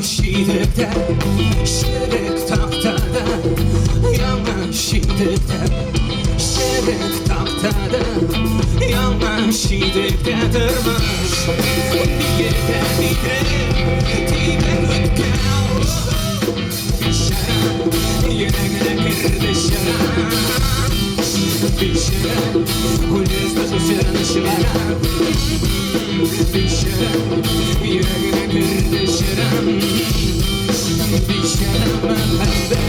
şiddetten şerek tahtada yanlış şiddetten şerek tahtada yanlış şiddetten tırmış bir yerde bitirelim titrek şaran yüreğine girdi şaran bir şaran ulyazda şaran şaran bir şaran yüreğine girdi şaran bir şaran pembe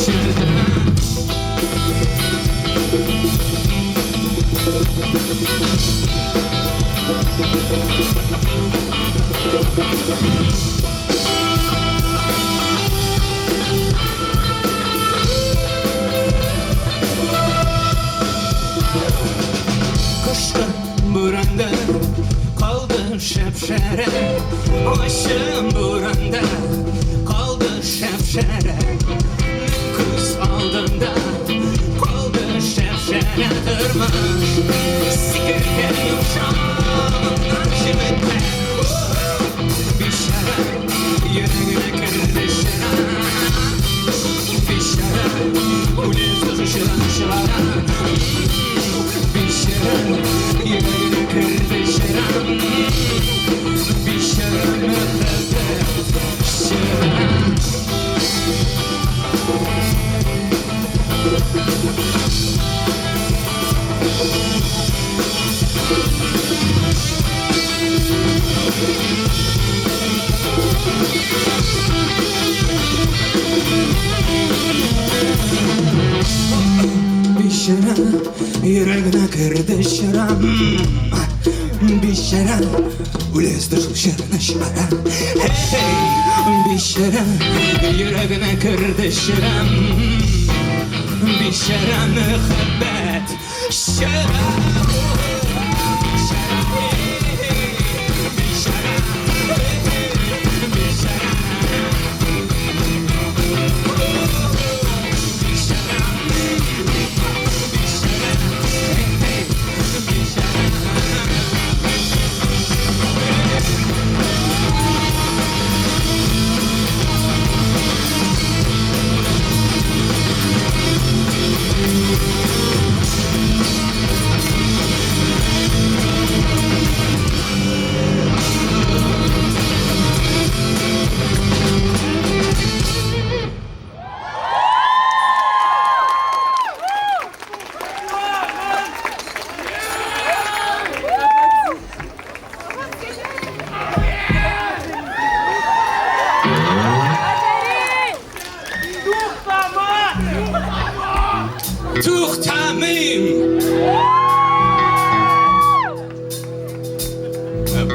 şaran Kışta buranda kaldı şepşere Başım buranda kaldı şepşere Kız aldığında kaldı şepşere Tırmış sikirken yumuşak Şivetle bir şarap yüreğine girdi şarap bir şarap ulyazda şaran şaran bir şarap yüreğine girdi şaran bir şarap müfredet şaran bir şarap yüreğine girdi şaran bir şarap ulyazda şaran şaran hey bir şarap yüreğine girdi şaran bir şarap müebbet şarap To'xtamayman.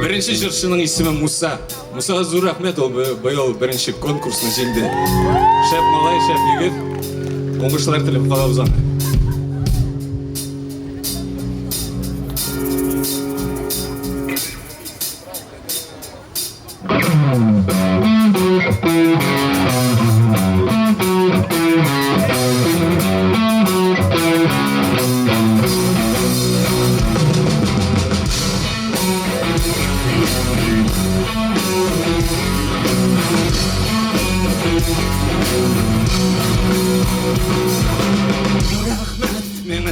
Birinchi jurchining ismi Musa. Musaga zo'r rahmat, u bu yil birinchi konkursni jengdi. Shep malay, shep yigit. O'ng'ishlar tilib qolamiz.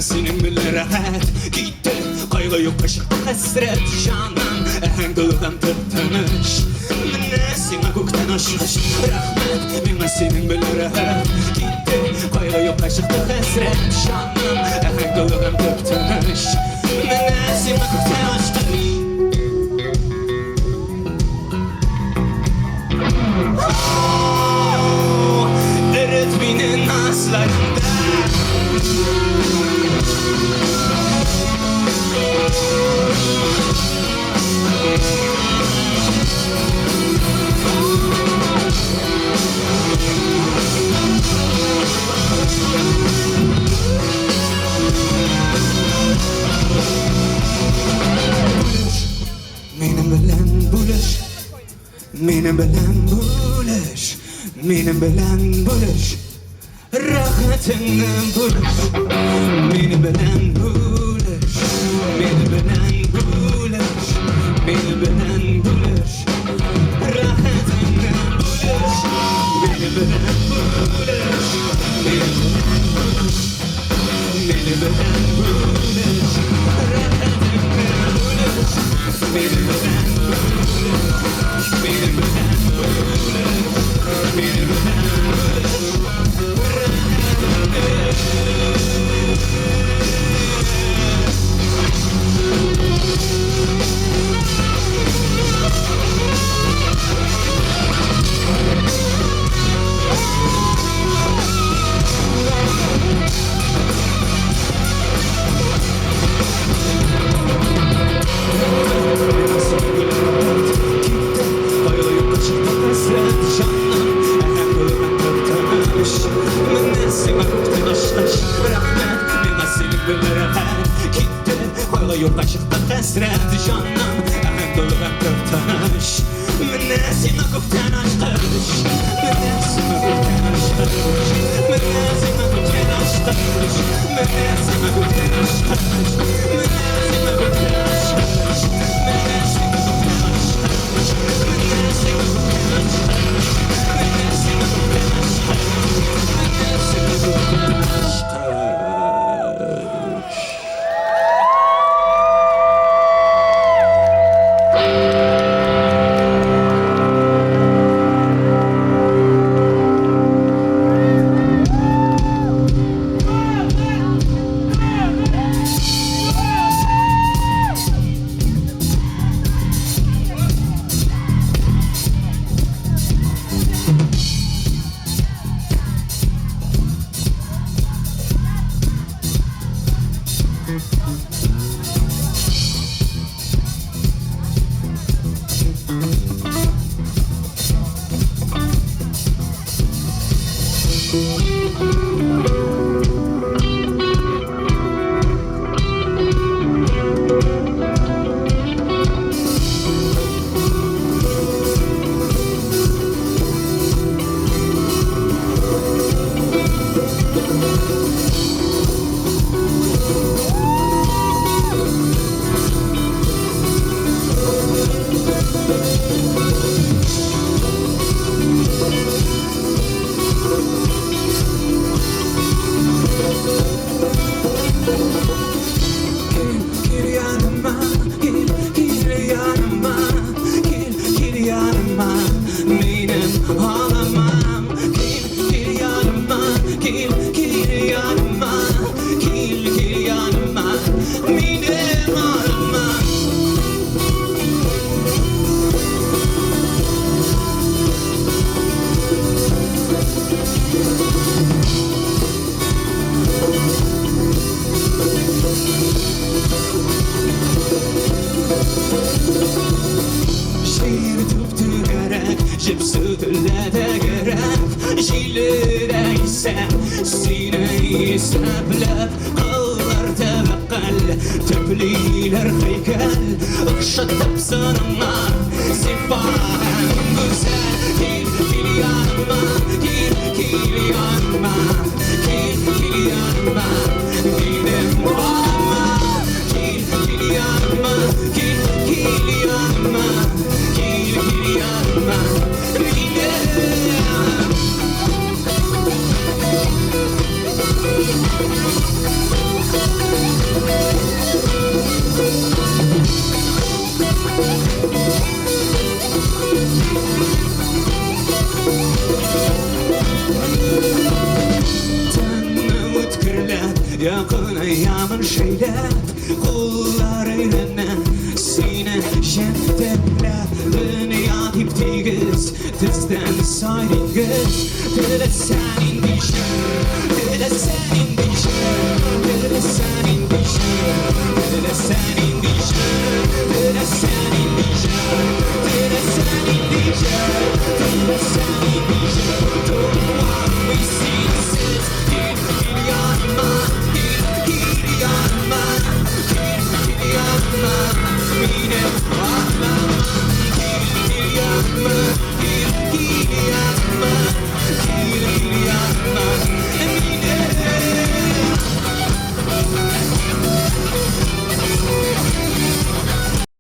Senin bile rahat gitti Kaygı yok kaşıkta hasret Canan ahang doludan tırtanış Mine sina gökten aşmış Rahmet Mine senin bile rahat gitti Kaygı yok kaşıkta hasret Canan ahang doludan tırtanış Mine sina gökten aşmış Erit beni nazlarında Benim bilen buluş, benim bilen buluş, rahatını buluş. Benim bilen buluş, benim bilen buluş, benim bilen buluş, rahatını Yok aşıkta hasret canım Hem dolu hem de tanış Menezime gökten aşkırış Menezime gökten aşkırış Menezime gökten aşkırış Menezime gökten aşkırış Menezime gökten aşkırış Menezime gökten aşkırış Menezime gökten aşkırış Menezime gökten aşkırış Menezime gökten aşkırış Sineyi seplep Kıllar tevekkal Töplüler heykel Ikşatıp sınırma Sifahem güzel Gel yanıma Gel yanıma Gel yanıma Benim olma Gel yanıma Gel yanıma Gel yanıma Yakın ayağımın şeyler Kullarıyla sine şeftemler Dünya diptigiz Tizden sayringiz Dile senin dişin Dile senin dişin Dile senin dişin Dile senin